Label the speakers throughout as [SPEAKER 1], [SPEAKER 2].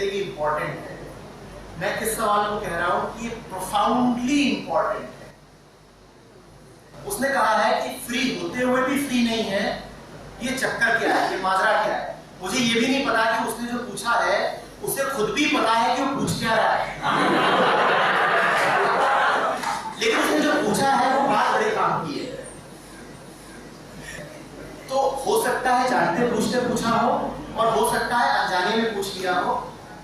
[SPEAKER 1] कहते हैं कि इंपॉर्टेंट है। मैं किस सवाल को कह रहा हूं कि ये प्रोफाउंडली इंपॉर्टेंट है। उसने कहा है कि फ्री होते हुए भी फ्री नहीं है, ये चक्कर क्या है, ये माजरा क्या है। मुझे ये भी नहीं पता कि उसने जो पूछा है उसे खुद भी पता है कि वो पूछ क्या रहा है, लेकिन उसने जो पूछा है वो बात बड़े काम की है। तो हो सकता है जानते पूछते पूछा हो, और हो सकता है अनजाने में पूछ लिया हो।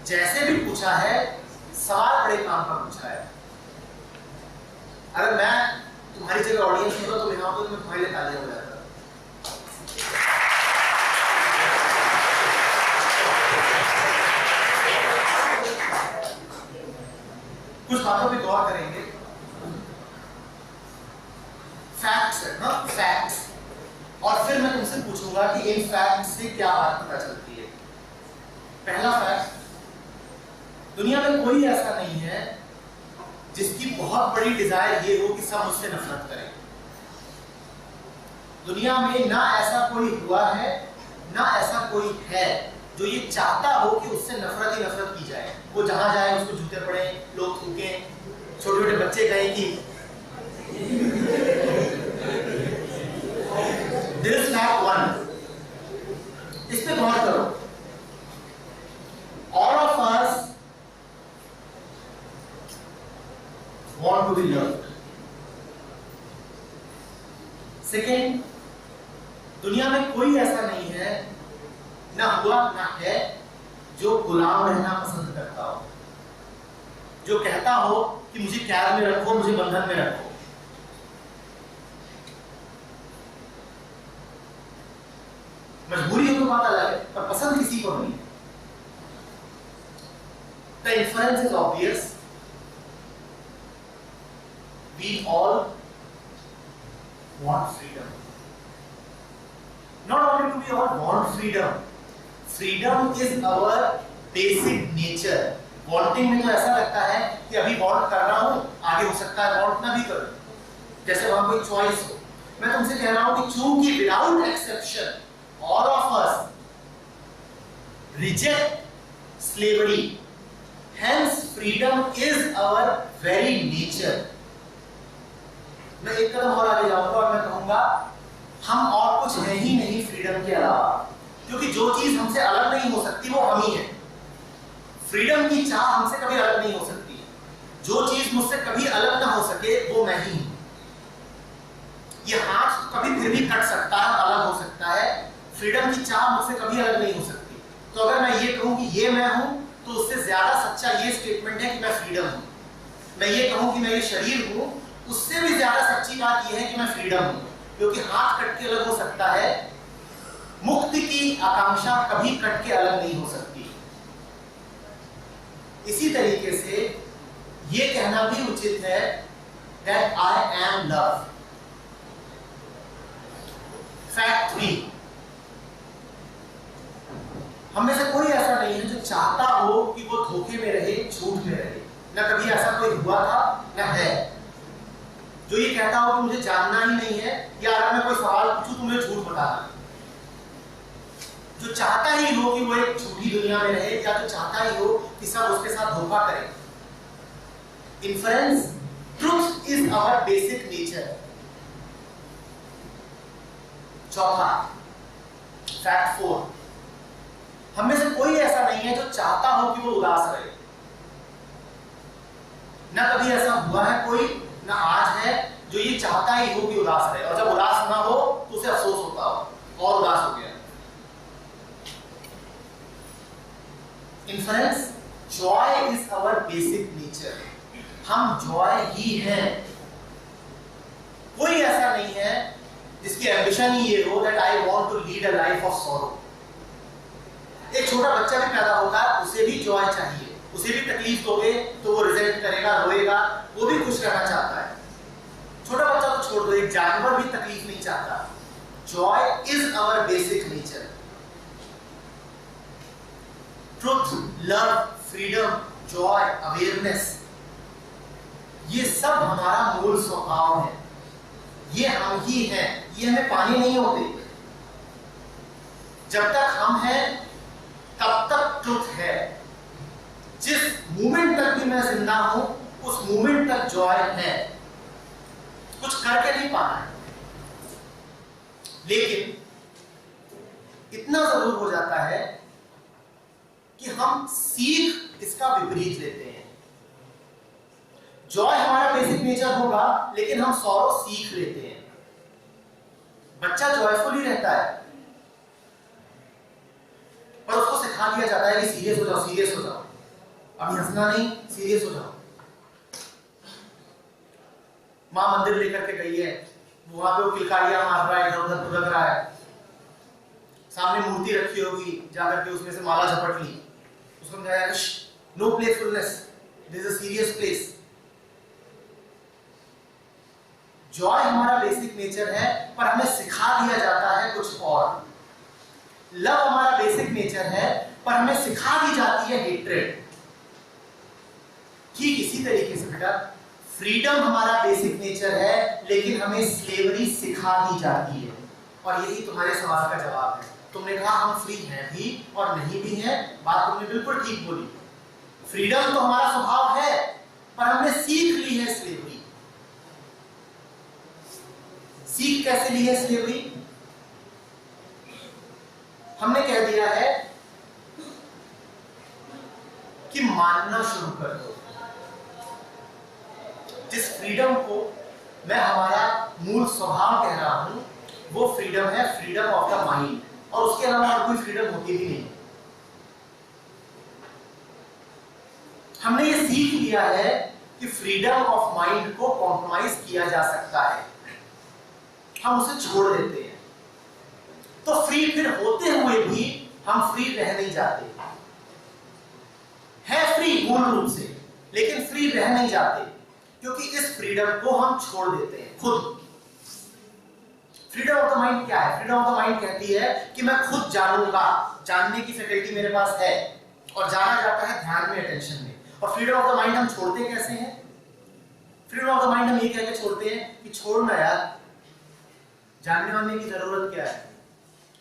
[SPEAKER 1] जैसे भी पूछा है सवाल बड़े काम का पूछा है। अगर मैं तुम्हारी जगह ऑडियंस होता तो यहाँ तो मैं तुम्हारे लिए तालियां बजाता। कुछ बातों पे गौर करेंगे। फैक्ट्स है ना, फैक्ट्स, और फिर मैं तुमसे पूछूंगा कि इन फैक्ट्स से क्या बात पता चलती है। पहला फैक्ट, दुनिया में कोई ऐसा नहीं है जिसकी बहुत बड़ी डिजायर ये हो कि सब मुझसे नफरत करें। दुनिया में ना ऐसा कोई हुआ है, ना ऐसा कोई है जो ये चाहता हो कि उससे नफरत ही नफरत की जाए। वो जहां जाए उसको जूते पड़े, लोग थूके, छोटे छोटे बच्चे कहें कि दिस इज फैक्ट वन। इस पे गौर करो। All of us want to be loved. Second, दुनिया में कोई ऐसा नहीं है, ना हुआ ना है, जो गुलाम रहना पसंद करता हो, जो कहता हो कि मुझे कैद में रखो, मुझे बंधन में रखो। मजबूरी हो तो बात अलग है, पर पसंद किसी को नहीं। The inference is obvious. We all want freedom. Not only do we all want freedom, freedom is our basic nature. Wanting में तो ऐसा लगता है कि अभी want कर रहा हूं, आगे हो सकता है want ना भी करूं, जैसे वहां कोई choice हो। मैं तुमसे कह रहा हूं कि चूंकि without exception all of us reject slavery, hence freedom is our very nature. मैं एक कदम और आगे जाऊंगा और मैं कहूंगा हम और कुछ है ही नहीं फ्रीडम के अलावा, क्योंकि जो चीज हमसे अलग नहीं हो सकती वो हम ही है। फ्रीडम की चाह हमसे कभी अलग नहीं हो सकती। जो चीज मुझसे कभी अलग ना हो सके वो मैं ही हूं। ये हाथ कभी फिर भी कट सकता है, अलग हो सकता है, फ्रीडम की चाह मुझसे कभी अलग नहीं हो सकती। तो अगर मैं ये कहूं कि ये मैं हूं, तो उससे ज्यादा सच्चा ये स्टेटमेंट है कि मैं फ्रीडम हूं। मैं ये कहूं कि मैं ये शरीर हूं, उससे भी ज्यादा सच्ची बात यह है कि मैं फ्रीडम हूं, क्योंकि हाथ कट के अलग हो सकता है, मुक्ति की आकांक्षा कभी कट के अलग नहीं हो सकती। इसी तरीके से ये कहना भी उचित है that I am love. Fact 3, हम में से कोई ऐसा नहीं है जो चाहता हो कि वो धोखे में रहे, झूठ में रहे। ना कभी ऐसा कोई हुआ था, ना है। जो ये कहता हो कि मुझे जानना ही नहीं है, या अगर मैं कोई सवाल पूछूं तुम्हें झूठ बताना। जो चाहता ही हो कि वो एक झूठी दुनिया में रहे, या तो चाहता ही हो कि सब उसके साथ धोखा करे। Inference, truth is our basic nature. चौथा, फैक्ट 4, हम में से कोई ऐसा नहीं है जो चाहता हो कि वो उदास रहे। ना कभी ऐसा हुआ है कोई, ना आज है, जो ये चाहता ही हो कि उदास रहे, और जब उदास ना हो तो उसे अफसोस होता हो और उदास हो गया। Inference, joy is our basic nature. हम जॉय ही हैं। कोई ऐसा नहीं है जिसकी एम्बिशन ही ये हो that I want to lead a life of sorrow. एक छोटा बच्चा भी पैदा होगा, उसे भी जॉय चाहिए, उसे भी तकलीफ दोगे तो वो रिजेंट करेगा, रोएगा, वो भी खुश रहना चाहता है। छोटा बच्चा तो छोड़ दो, एक जानवर भी तकलीफ नहीं चाहता। Joy is our basic nature. Truth, love, freedom, joy, awareness, ये सब हमारा मूल स्वभाव है। ये हम ही हैं, ये हमें पानी नहीं होते। जब तक हम हैं तब तक ट्रुथ है, जिस मोमेंट तक भी मैं जिंदा हूं उस मोमेंट तक जॉय है, कुछ करके नहीं पाना है। लेकिन इतना जरूर हो जाता है कि हम सीख इसका विपरीत लेते हैं। जॉय हमारा बेसिक नेचर होगा, लेकिन हम सॉरो सीख लेते हैं। बच्चा जॉयफुल ही रहता है, पर उसको सिखा दिया जाता है कि सीरियस हो जाओ, सीरियस हो जाओ, अभी हंसना नहीं, सीरियस हो जाओ। मां मंदिर लेकर के गई है, वहां पे वो किलकारियां मार रहा है, इधर उधर भुगक रहा है, सामने मूर्ति रखी होगी, जाकर के उसमें से माला झपट ली, उसको समझाया no playfulness, this is a serious place. Joy हमारा बेसिक नेचर है, पर हमें सिखा दिया जाता है कुछ और। लव हमारा बेसिक नेचर है, पर हमें सिखा दी जाती है हेट्रेड। ठीक इसी तरीके से बेटा फ्रीडम हमारा बेसिक नेचर है, लेकिन हमें स्लेवरी सिखा दी जाती है। और यही तुम्हारे सवाल का जवाब है। तुमने कहा हम फ्री हैं भी और नहीं भी हैं, बात तुमने बिल्कुल ठीक बोली। फ्रीडम तो हमारा स्वभाव है, पर हमने सीख ली है स्लेवरी। सीख कैसे ली है स्लेवरी? हमने कह दिया है कि मानना शुरू कर दो। जिस फ्रीडम को मैं हमारा मूल स्वभाव कह रहा हूं, वो फ्रीडम है फ्रीडम ऑफ द माइंड, और उसके अलावा और कोई फ्रीडम होती भी नहीं। हमने ये सीख लिया है कि फ्रीडम ऑफ माइंड को कॉम्प्रोमाइज किया जा सकता है, हम उसे छोड़ देते हैं। तो फ्री फिर होते हुए भी हम फ्री रह नहीं जाते है, फ्री मूल रूप से, लेकिन फ्री रह नहीं जाते, क्योंकि इस फ्रीडम को हम छोड़ देते हैं खुद। फ्रीडम ऑफ द माइंड क्या है? फ्रीडम ऑफ द माइंड कहती है कि मैं खुद जानूंगा, जानने की फैकल्टी मेरे पास है, और जाना जाता है ध्यान में, अटेंशन में। और फ्रीडम ऑफ द माइंड हम छोड़ते कैसे हैं? फ्रीडम ऑफ द माइंड हम ये कह के छोड़ते हैं कि छोड़ना यार, जानने वाने की जरूरत क्या है?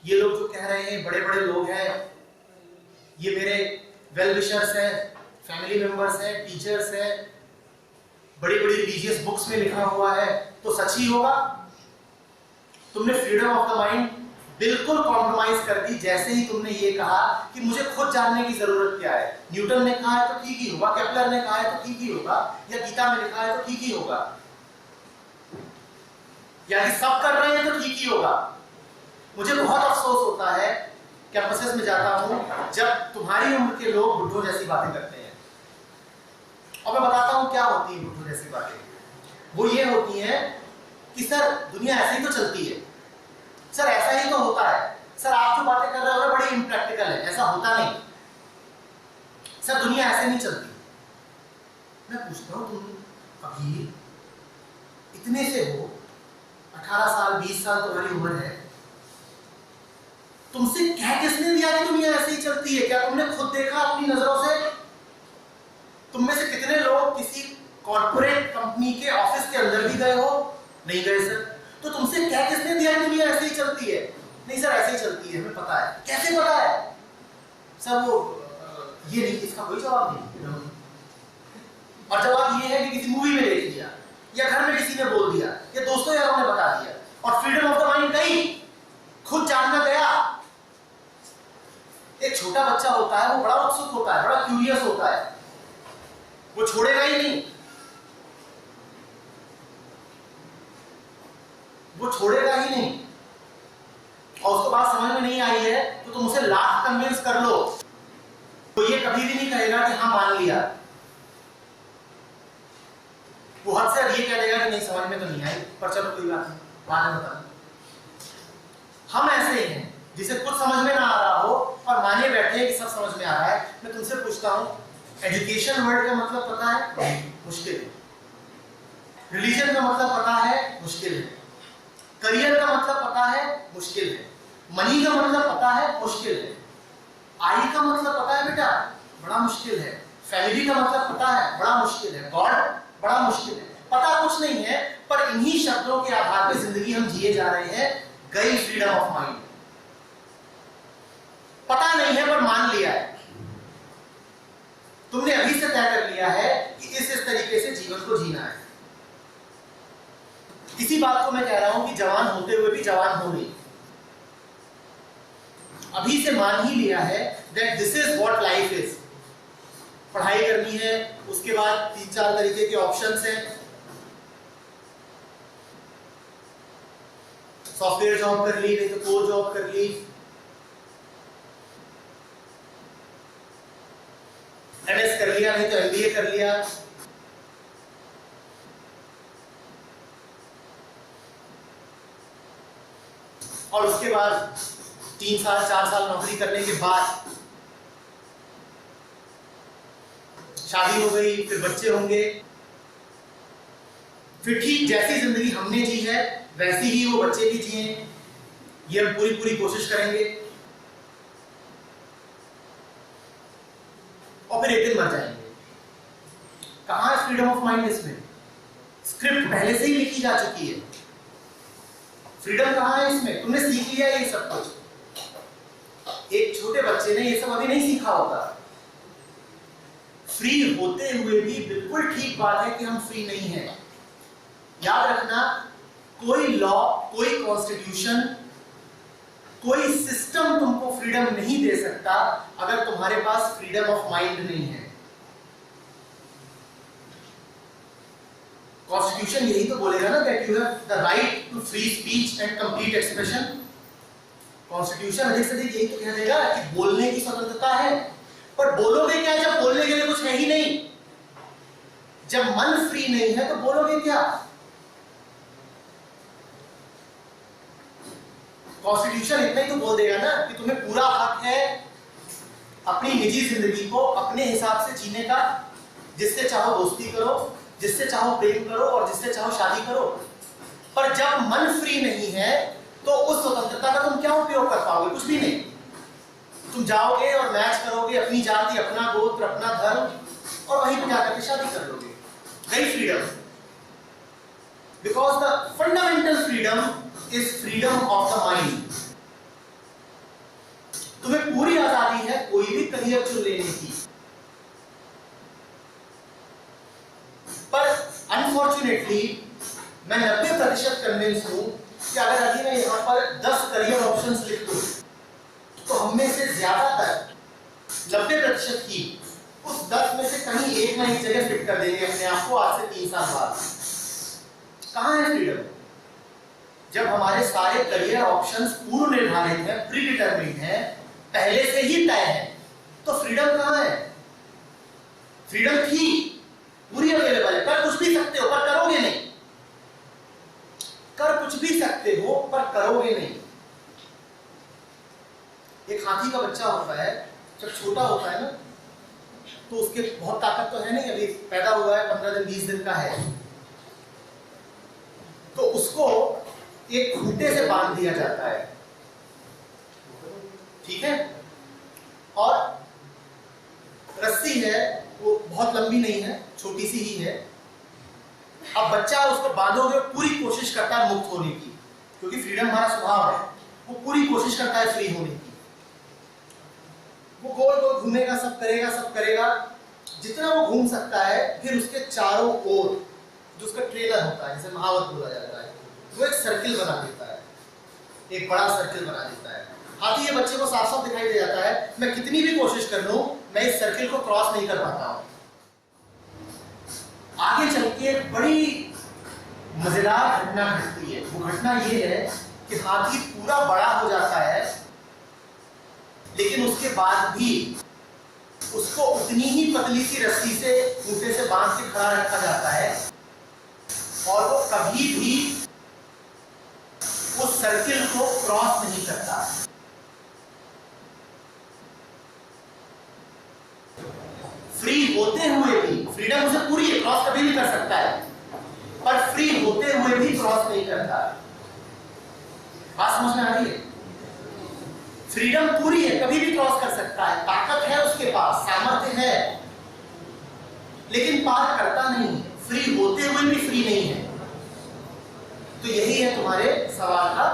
[SPEAKER 1] ये लोग जो कह रहे हैं, बड़े बड़े लोग हैं, ये मेरे वेल विशर्स हैं, फैमिली मेंबर्स हैं, टीचर्स हैं, बड़ी बड़ी रिलीजियस बुक्स में लिखा हुआ है, तो सच ही होगा। तुमने फ्रीडम ऑफ द माइंड बिल्कुल कॉम्प्रोमाइज कर दी जैसे ही तुमने ये कहा कि मुझे खुद जानने की जरूरत क्या है। न्यूटन ने कहा है तो ठीक ही होगा, केपलर ने कहा है तो ठीक ही होगा, या गीता में लिखा है तो ठीक ही होगा, या सब कर रहे हैं तो ठीक ही होगा। मुझे बहुत अफसोस होता है कैंपसेस में जाता हूं जब तुम्हारी उम्र के लोग बुड्ढों जैसी बातें करते हैं, और मैं बताता हूं क्या होती है बुड्ढों जैसी बातें। वो ये होती हैं कि सर दुनिया ऐसे ही तो चलती है, सर ऐसा ही तो होता है, सर आप जो बातें कर रहे हो बड़ी इम्प्रैक्टिकल है, ऐसा होता नहीं, सर दुनिया ऐसे नहीं चलती। मैं पूछता हूं तुम अभी इतने से हो, 18 साल 20 साल तुम्हारी उम्र है, तुमसे कह किसने दिया कि दुनिया ऐसे ही चलती है? क्या तुमने खुद देखा अपनी नजरों से? तुम में से कितने लोग किसी कॉर्पोरेट कंपनी के ऑफिस के अंदर भी गए हो? नहीं गए सर। तो तुमसे कह किसने दिया कि दुनिया ऐसे ही चलती है? नहीं सर ऐसे ही चलती है, हमें पता है। कैसे पता है सर? वो ये नहीं, इसका कोई जवाब नहीं। और जवाब ये है कि किसी मूवी में देख लिया, या घर में किसी ने बोल दिया, या दोस्तों यारों ने बता दिया। और फ्रीडम ऑफ द माइंड गई, खुद जानना गया। एक छोटा बच्चा होता है, वो बड़ा उत्सुक होता है, बड़ा क्यूरियस होता है, वो छोड़ेगा ही नहीं, वो छोड़ेगा ही नहीं। और उसको बात समझ में नहीं आई है तो तुम उसे लाख कन्विंस कर लो, तो ये कभी भी नहीं कहेगा कि हाँ मान लिया। वो हद से ये कह देगा कि नहीं समझ में तो नहीं आई, पर चलो कोई बात नहीं, बाद में बता। हम ऐसे हैं जिसे कुछ समझ में ना आ रहा हो और माने बैठे हैं कि सब समझ में आ रहा है। मैं तुमसे पूछता हूं, एजुकेशन वर्ड का मतलब पता है? मुश्किल है। रिलीजन का मतलब पता है? मुश्किल है। करियर का मतलब पता है? मुश्किल है। मनी का मतलब पता है? मुश्किल है। आई का मतलब पता है बेटा? बड़ा मुश्किल है। फैमिली का मतलब पता है? बड़ा मुश्किल है। गॉड बड़ा मुश्किल है। पता कुछ नहीं है, पर इन्हीं शब्दों के आधार पर जिंदगी हम जिए जा रहे हैं। गई फ्रीडम ऑफ माइंड। पता नहीं है पर मान लिया है। तुमने अभी से तय कर लिया है कि इस तरीके से जीवन को जीना है। इसी बात को मैं कह रहा हूं कि जवान होते हुए भी जवान हो नहीं। अभी से मान ही लिया है that this is what life is। पढ़ाई करनी है, उसके बाद 3-4 तरीके के ऑप्शंस हैं। सॉफ्टवेयर जॉब कर ली, नहीं तो कोर जॉब कर ली, एमएस कर लिया, नहीं तो एमबीए कर लिया। और उसके बाद 3 साल 4 साल नौकरी करने के बाद शादी हो गई, फिर बच्चे होंगे, फिर ठीक जैसी जिंदगी हमने जी है वैसी ही वो बच्चे भी जिए, ये हम पूरी कोशिश करेंगे और फिर एक दिन मर जाएंगे। कहां है फ्रीडम ऑफ माइंड? इसमें स्क्रिप्ट पहले से ही लिखी जा चुकी है। फ्रीडम कहां है इसमें? तुमने सीख लिया ये सब कुछ। एक छोटे बच्चे ने ये सब अभी नहीं सीखा होता। फ्री होते हुए भी बिल्कुल ठीक बात है कि हम फ्री नहीं हैं। याद रखना, कोई लॉ, कोई कॉन्स्टिट्यूशन, कोई सिस्टम तुमको फ्रीडम नहीं दे सकता अगर तुम्हारे पास फ्रीडम ऑफ माइंड नहीं है। कॉन्स्टिट्यूशन यही तो बोलेगा ना that you have the right to free speech and complete expression. Constitution अधिक से अधिक यही तो कह देगा कि बोलने की स्वतंत्रता है, पर बोलोगे क्या जब बोलने के लिए कुछ है ही नहीं? जब मन फ्री नहीं है तो बोलोगे क्या? कॉन्स्टिट्यूशन इतना ही तो बोल देगा ना कि तुम्हें पूरा हक है अपनी निजी जिंदगी को अपने हिसाब से जीने का, जिससे चाहो दोस्ती करो, जिससे चाहो प्रेम करो और जिससे चाहो शादी करो। पर जब मन फ्री नहीं है तो उस स्वतंत्रता का तुम क्या उपयोग कर पाओगे? कुछ भी नहीं। तुम जाओगे और मैच करोगे अपनी जाति, अपना गोत्र, अपना धर्म और वहीं पे जाकर के शादी कर लोगे। गई freedom. Because the fundamental freedom is freedom of the mind. तुम्हें पूरी आजादी है कोई भी करियर चुन लेने की, पर अनफॉर्चुनेटली मैं 90% कन्विंस हूं कि अगर अभी मैं यहां पर 10 करियर ऑप्शंस लिख दूं तो हम में से ज्यादातर 90% ही उस 10 में से कहीं एक ना एक जगह फिट कर देंगे अपने आप को आज से 3 साल बाद। कहां है फ्रीडम? जब हमारे सारे करियर ऑप्शंस पूर्व निर्धारित हैं, प्री डिटरमिन्ड हैं, पहले से ही तय है, तो फ्रीडम कहां है? फ्रीडम थी, पूरी अवेलेबल है, कर कुछ भी सकते हो पर करोगे नहीं। कर कुछ भी सकते हो पर करोगे नहीं। एक हाथी का बच्चा होता है, जब छोटा होता है ना तो उसके बहुत ताकत तो है नहीं, अभी पैदा हुआ है, 15 दिन 20 दिन का है, तो उसको एक खूंटे से बांध दिया जाता है, ठीक है, और रस्सी है वो बहुत लंबी नहीं है, छोटी सी ही है। अब बच्चा उसको बांधोगे, पूरी कोशिश करता है मुक्त होने की, क्योंकि फ्रीडम हमारा स्वभाव है, वो पूरी कोशिश करता है फ्री होने की। वो गोल गोल घूमेगा, सब करेगा, जितना वो घूम सकता है, फिर उसके चारों ओर जो उसका ट्रेलर होता है, जिसे महावत बोला जाता है, वो एक सर्किल बना देता है, एक बड़ा सर्किल बना देता है। हाथी ये बच्चे को साफ साफ दिखाई दे जाता है, मैं कितनी भी कोशिश कर लूं मैं इस सर्किल को क्रॉस नहीं कर पाता हूं। आगे चल के बड़ी मजेदार घटना घटती है। वो घटना ये है कि हाथी पूरा बड़ा हो जाता है, लेकिन उसके बाद भी उसको उतनी ही पतली सी रस्सी से खूंटे से बांध के खड़ा रखा जाता है और वो कभी भी उस सर्किल को क्रॉस नहीं करता। फ्री होते हुए भी, फ्रीडम उसे पूरी है, क्रॉस कभी भी कर सकता है, पर फ्री होते हुए भी क्रॉस नहीं करता। बात समझ में आ रही है? फ्रीडम पूरी है, कभी भी क्रॉस कर सकता है, ताकत है उसके पास, सामर्थ्य है, लेकिन पार करता नहीं। फ्री होते हुए भी फ्री नहीं है। तो यही है तुम्हारे सवाल का